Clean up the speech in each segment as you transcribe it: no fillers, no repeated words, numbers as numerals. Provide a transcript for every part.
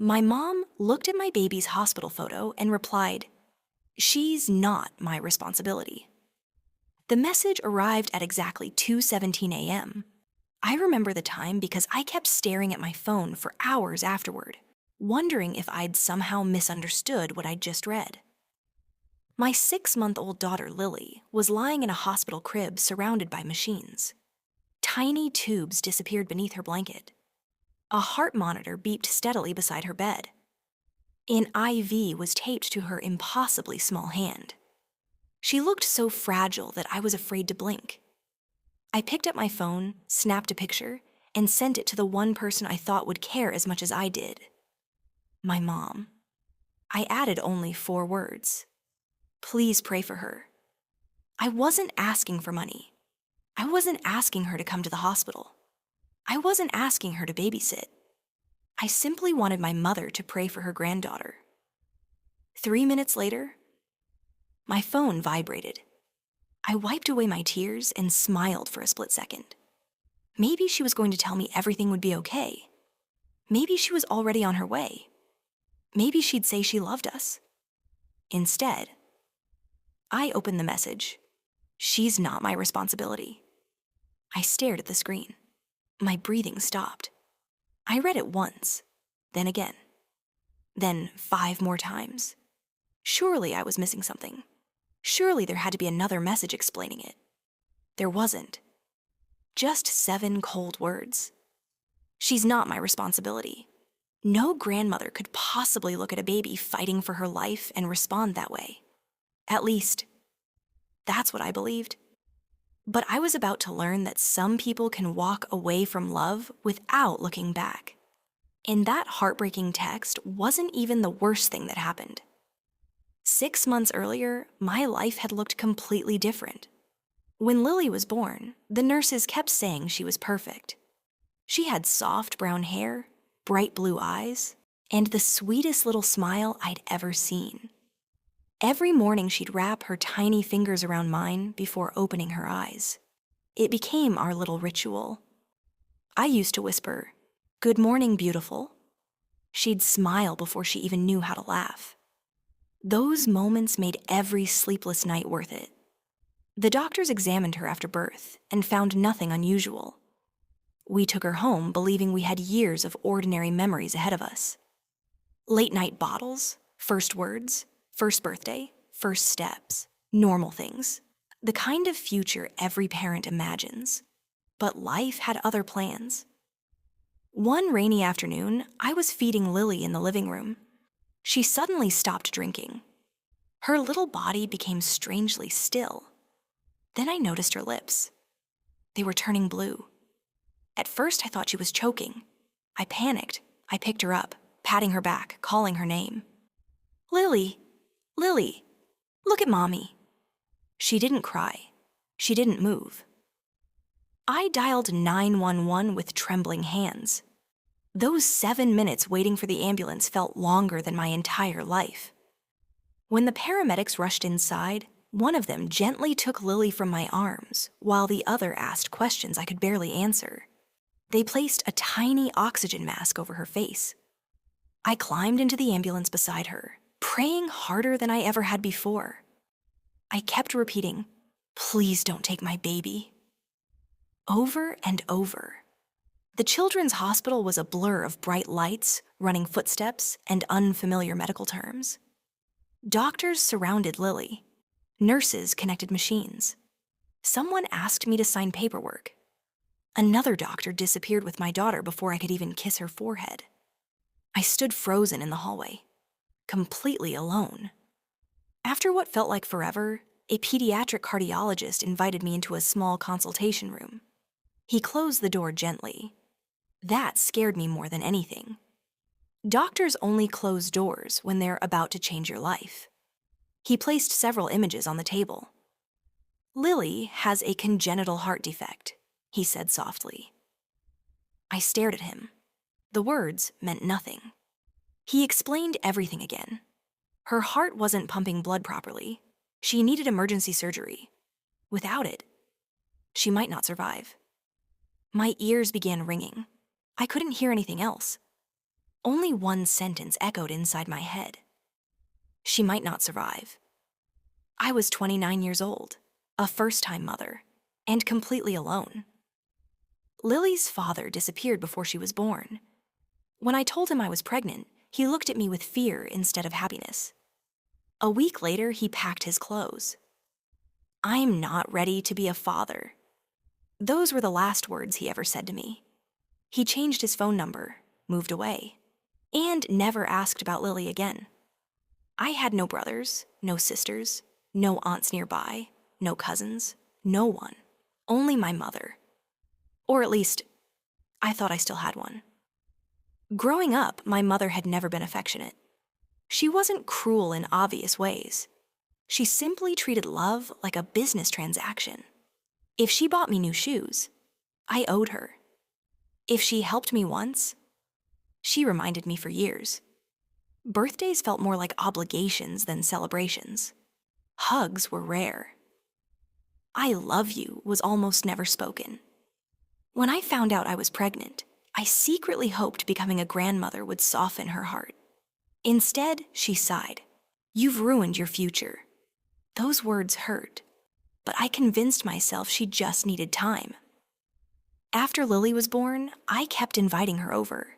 My mom looked at my baby's hospital photo and replied, "She's not my responsibility." The message arrived at exactly 2:17 a.m. I remember the time because I kept staring at my phone for hours afterward, wondering if I'd somehow misunderstood what I'd just read. My 6-month-old daughter, Lily, was lying in a hospital crib surrounded by machines. Tiny tubes disappeared beneath her blanket. A heart monitor beeped steadily beside her bed. An IV was taped to her impossibly small hand. She looked so fragile that I was afraid to blink. I picked up my phone, snapped a picture, and sent it to the one person I thought would care as much as I did. My mom. I added only 4 words. "Please pray for her." I wasn't asking for money. I wasn't asking her to come to the hospital. I wasn't asking her to babysit. I simply wanted my mother to pray for her granddaughter. 3 minutes later, my phone vibrated. I wiped away my tears and smiled for a split second. Maybe she was going to tell me everything would be okay. Maybe she was already on her way. Maybe she'd say she loved us. Instead, I opened the message. "She's not my responsibility." I stared at the screen. My breathing stopped. I read it once, then again, then 5 more times. Surely I was missing something. Surely there had to be another message explaining it. There wasn't. Just 7 cold words. "She's not my responsibility." No grandmother could possibly look at a baby fighting for her life and respond that way. At least, that's what I believed. But I was about to learn that some people can walk away from love without looking back. And that heartbreaking text wasn't even the worst thing that happened. 6 months earlier, my life had looked completely different. When Lily was born, the nurses kept saying she was perfect. She had soft brown hair, bright blue eyes, and the sweetest little smile I'd ever seen. Every morning she'd wrap her tiny fingers around mine before opening her eyes. It became our little ritual. I used to whisper, "Good morning, beautiful." She'd smile before she even knew how to laugh. Those moments made every sleepless night worth it. The doctors examined her after birth and found nothing unusual. We took her home believing we had years of ordinary memories ahead of us. Late-night bottles, first words, first birthday, first steps, normal things. The kind of future every parent imagines. But life had other plans. One rainy afternoon, I was feeding Lily in the living room. She suddenly stopped drinking. Her little body became strangely still. Then I noticed her lips. They were turning blue. At first, I thought she was choking. I panicked. I picked her up, patting her back, calling her name. "Lily, Lily, look at Mommy." She didn't cry. She didn't move. I dialed 911 with trembling hands. Those 7 minutes waiting for the ambulance felt longer than my entire life. When the paramedics rushed inside, one of them gently took Lily from my arms, while the other asked questions I could barely answer. They placed a tiny oxygen mask over her face. I climbed into the ambulance beside her, praying harder than I ever had before. I kept repeating, "Please don't take my baby." Over and over. The children's hospital was a blur of bright lights, running footsteps, and unfamiliar medical terms. Doctors surrounded Lily. Nurses connected machines. Someone asked me to sign paperwork. Another doctor disappeared with my daughter before I could even kiss her forehead. I stood frozen in the hallway, completely alone. After what felt like forever, a pediatric cardiologist invited me into a small consultation room. He closed the door gently. That scared me more than anything. Doctors only close doors when they're about to change your life. He placed several images on the table. "Lily has a congenital heart defect," he said softly. I stared at him. The words meant nothing. He explained everything again. Her heart wasn't pumping blood properly. She needed emergency surgery. Without it, she might not survive. My ears began ringing. I couldn't hear anything else. Only one sentence echoed inside my head. She might not survive. I was 29 years old, a first-time mother, and completely alone. Lily's father disappeared before she was born. When I told him I was pregnant, he looked at me with fear instead of happiness. A week later, he packed his clothes. "I'm not ready to be a father." Those were the last words he ever said to me. He changed his phone number, moved away, and never asked about Lily again. I had no brothers, no sisters, no aunts nearby, no cousins, no one, only my mother. Or at least, I thought I still had one. Growing up, my mother had never been affectionate. She wasn't cruel in obvious ways. She simply treated love like a business transaction. If she bought me new shoes, I owed her. If she helped me once, she reminded me for years. Birthdays felt more like obligations than celebrations. Hugs were rare. "I love you" was almost never spoken. When I found out I was pregnant, I secretly hoped becoming a grandmother would soften her heart. Instead, she sighed. "You've ruined your future." Those words hurt, but I convinced myself she just needed time. After Lily was born, I kept inviting her over.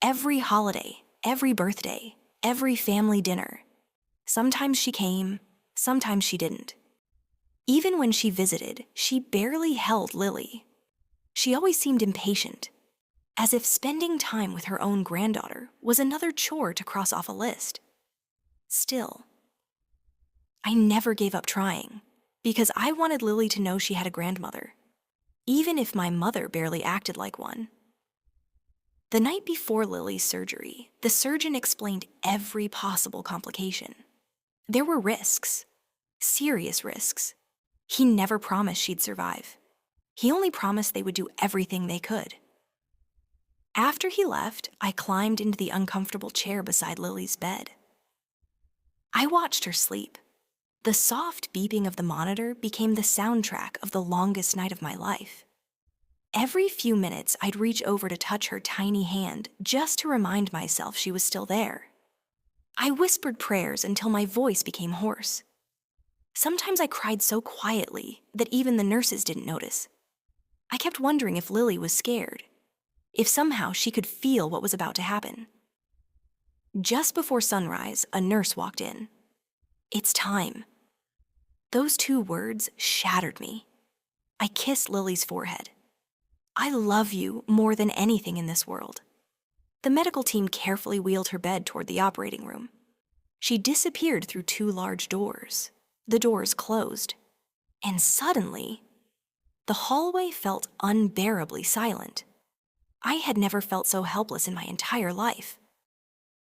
Every holiday, every birthday, every family dinner. Sometimes she came, sometimes she didn't. Even when she visited, she barely held Lily. She always seemed impatient, as if spending time with her own granddaughter was another chore to cross off a list. Still, I never gave up trying, because I wanted Lily to know she had a grandmother, even if my mother barely acted like one. The night before Lily's surgery, the surgeon explained every possible complication. There were risks, serious risks. He never promised she'd survive. He only promised they would do everything they could. After he left, I climbed into the uncomfortable chair beside Lily's bed. I watched her sleep. The soft beeping of the monitor became the soundtrack of the longest night of my life. Every few minutes, I'd reach over to touch her tiny hand just to remind myself she was still there. I whispered prayers until my voice became hoarse. Sometimes I cried so quietly that even the nurses didn't notice. I kept wondering if Lily was scared, if somehow she could feel what was about to happen. Just before sunrise, a nurse walked in. "It's time." Those two words shattered me. I kissed Lily's forehead. "I love you more than anything in this world." The medical team carefully wheeled her bed toward the operating room. She disappeared through two large doors. The doors closed. And suddenly, the hallway felt unbearably silent. I had never felt so helpless in my entire life.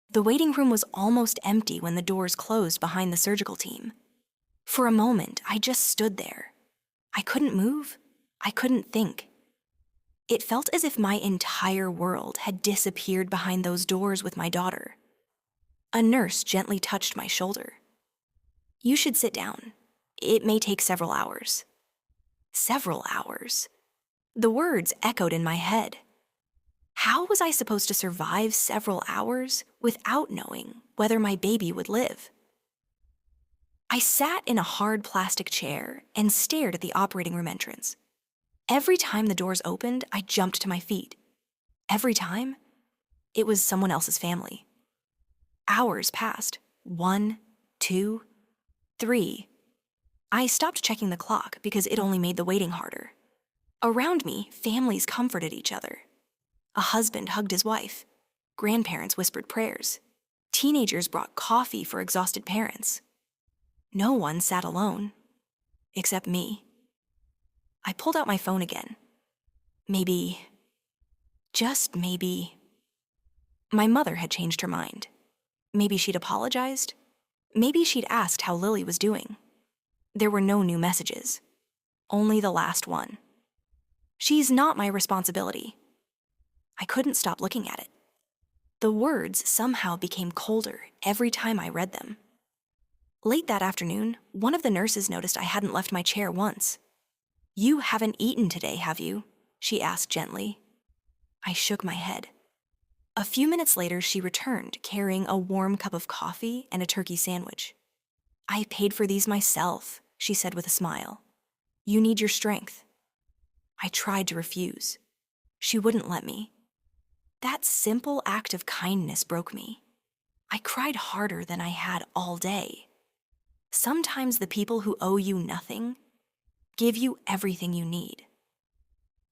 The waiting room was almost empty when the doors closed behind the surgical team. For a moment, I just stood there. I couldn't move. I couldn't think. It felt as if my entire world had disappeared behind those doors with my daughter. A nurse gently touched my shoulder. "You should sit down. It may take several hours." Several hours. The words echoed in my head. How was I supposed to survive several hours without knowing whether my baby would live? I sat in a hard plastic chair and stared at the operating room entrance. Every time the doors opened, I jumped to my feet. Every time, it was someone else's family. Hours passed. 1, 2, 3. I stopped checking the clock because it only made the waiting harder. Around me, families comforted each other. A husband hugged his wife. Grandparents whispered prayers. Teenagers brought coffee for exhausted parents. No one sat alone, except me. I pulled out my phone again. Maybe, just maybe, my mother had changed her mind. Maybe she'd apologized. Maybe she'd asked how Lily was doing. There were no new messages, only the last one. "She's not my responsibility." I couldn't stop looking at it. The words somehow became colder every time I read them. Late that afternoon, one of the nurses noticed I hadn't left my chair once. "You haven't eaten today, have you?" she asked gently. I shook my head. A few minutes later, she returned, carrying a warm cup of coffee and a turkey sandwich. "I paid for these myself," she said with a smile. "You need your strength." I tried to refuse. She wouldn't let me. That simple act of kindness broke me. I cried harder than I had all day. Sometimes the people who owe you nothing give you everything you need.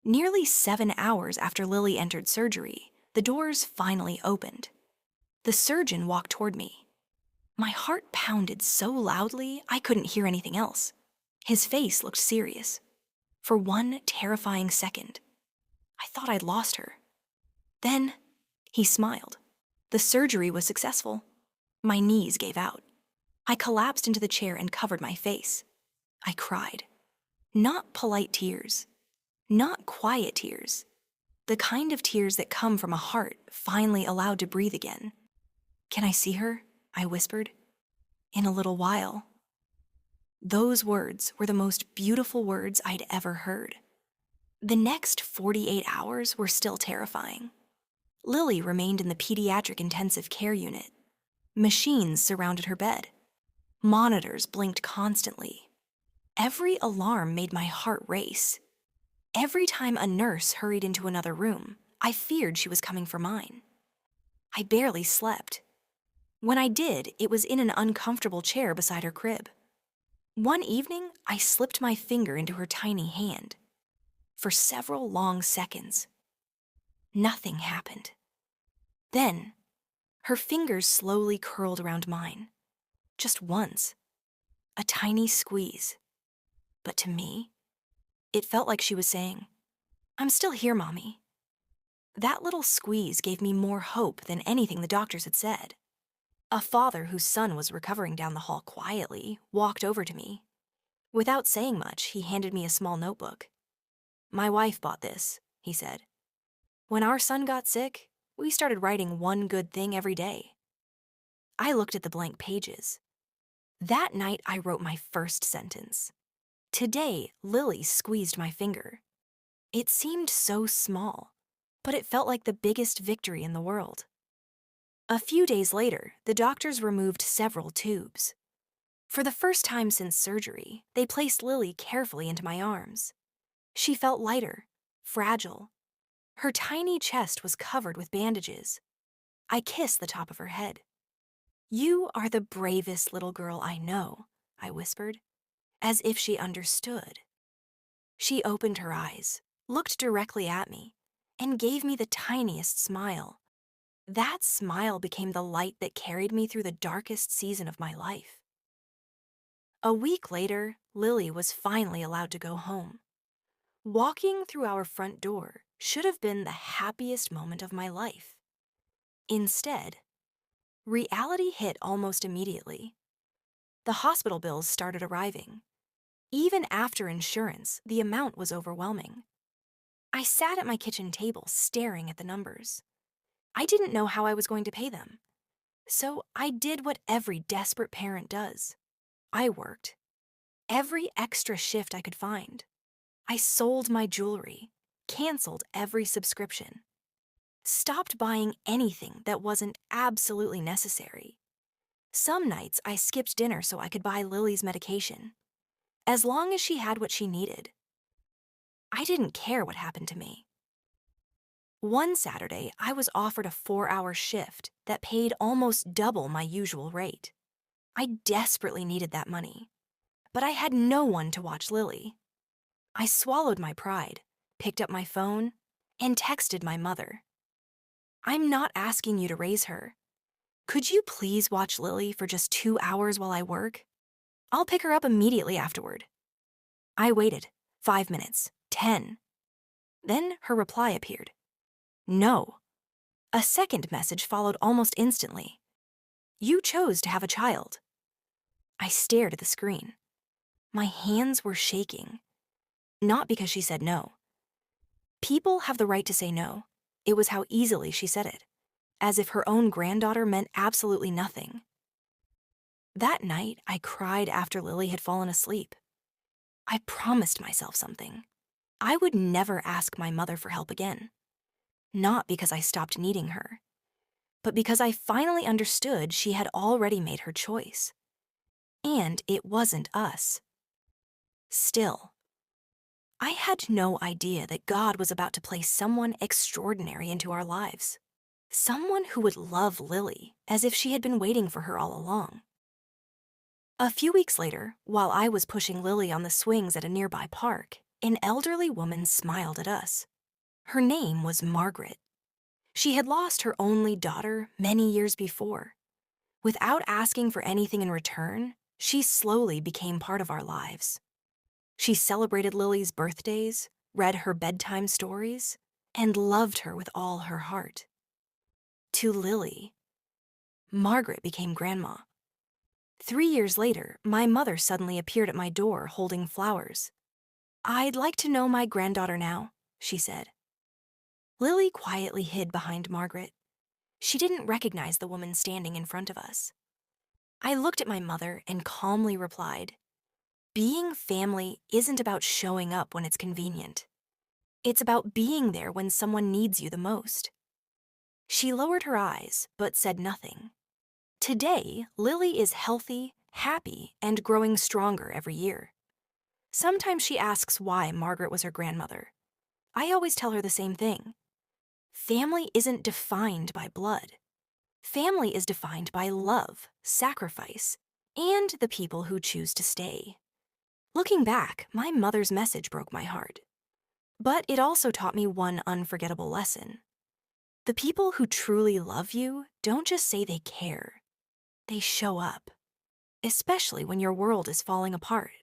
Nearly 7 hours after Lily entered surgery, the doors finally opened. The surgeon walked toward me. My heart pounded so loudly I couldn't hear anything else. His face looked serious. For one terrifying second, I thought I'd lost her. Then, he smiled. The surgery was successful. My knees gave out. I collapsed into the chair and covered my face. I cried. Not polite tears. Not quiet tears. The kind of tears that come from a heart finally allowed to breathe again. "Can I see her?" I whispered. "In a little while." Those words were the most beautiful words I'd ever heard. The next 48 hours were still terrifying. Lily remained in the pediatric intensive care unit. Machines surrounded her bed. Monitors blinked constantly. Every alarm made my heart race. Every time a nurse hurried into another room, I feared she was coming for mine. I barely slept. When I did, it was in an uncomfortable chair beside her crib. One evening, I slipped my finger into her tiny hand. For several long seconds, nothing happened. Then, her fingers slowly curled around mine. Just once. A tiny squeeze. But to me, it felt like she was saying, "I'm still here, Mommy." That little squeeze gave me more hope than anything the doctors had said. A father whose son was recovering down the hall quietly walked over to me. Without saying much, he handed me a small notebook. "My wife bought this," he said. "When our son got sick, we started writing one good thing every day." I looked at the blank pages. That night, I wrote my first sentence. Today, Lily squeezed my finger. It seemed so small, but it felt like the biggest victory in the world. A few days later, the doctors removed several tubes. For the first time since surgery, they placed Lily carefully into my arms. She felt lighter, fragile. Her tiny chest was covered with bandages. I kissed the top of her head. "You are the bravest little girl I know," I whispered, as if she understood. She opened her eyes, looked directly at me, and gave me the tiniest smile. That smile became the light that carried me through the darkest season of my life. A week later, Lily was finally allowed to go home. Walking through our front door should have been the happiest moment of my life. Instead, reality hit almost immediately. The hospital bills started arriving. Even after insurance, the amount was overwhelming. I sat at my kitchen table staring at the numbers. I didn't know how I was going to pay them. So I did what every desperate parent does. I worked. Every extra shift I could find. I sold my jewelry, canceled every subscription, stopped buying anything that wasn't absolutely necessary. Some nights I skipped dinner so I could buy Lily's medication. As long as she had what she needed. I didn't care what happened to me. One Saturday, I was offered a 4-hour shift that paid almost double my usual rate. I desperately needed that money, but I had no one to watch Lily. I swallowed my pride, picked up my phone, and texted my mother. "I'm not asking you to raise her. Could you please watch Lily for just 2 hours while I work? I'll pick her up immediately afterward." I waited 5 minutes, 10. Then her reply appeared. "No." A second message followed almost instantly. "You chose to have a child." I stared at the screen. My hands were shaking. Not because she said no. People have the right to say no. It was how easily she said it, as if her own granddaughter meant absolutely nothing. That night, I cried after Lily had fallen asleep. I promised myself something. I would never ask my mother for help again. Not because I stopped needing her, but because I finally understood she had already made her choice. And it wasn't us. Still, I had no idea that God was about to place someone extraordinary into our lives. Someone who would love Lily as if she had been waiting for her all along. A few weeks later, while I was pushing Lily on the swings at a nearby park, an elderly woman smiled at us. Her name was Margaret. She had lost her only daughter many years before. Without asking for anything in return, she slowly became part of our lives. She celebrated Lily's birthdays, read her bedtime stories, and loved her with all her heart. To Lily, Margaret became grandma. 3 years later, my mother suddenly appeared at my door holding flowers. "I'd like to know my granddaughter now," she said. Lily quietly hid behind Margaret. She didn't recognize the woman standing in front of us. I looked at my mother and calmly replied, "Being family isn't about showing up when it's convenient. It's about being there when someone needs you the most." She lowered her eyes, but said nothing. Today, Lily is healthy, happy, and growing stronger every year. Sometimes she asks why Margaret was her grandmother. I always tell her the same thing. Family isn't defined by blood. Family is defined by love, sacrifice, and the people who choose to stay. Looking back, my mother's message broke my heart. But it also taught me one unforgettable lesson. The people who truly love you don't just say they care. They show up, especially when your world is falling apart.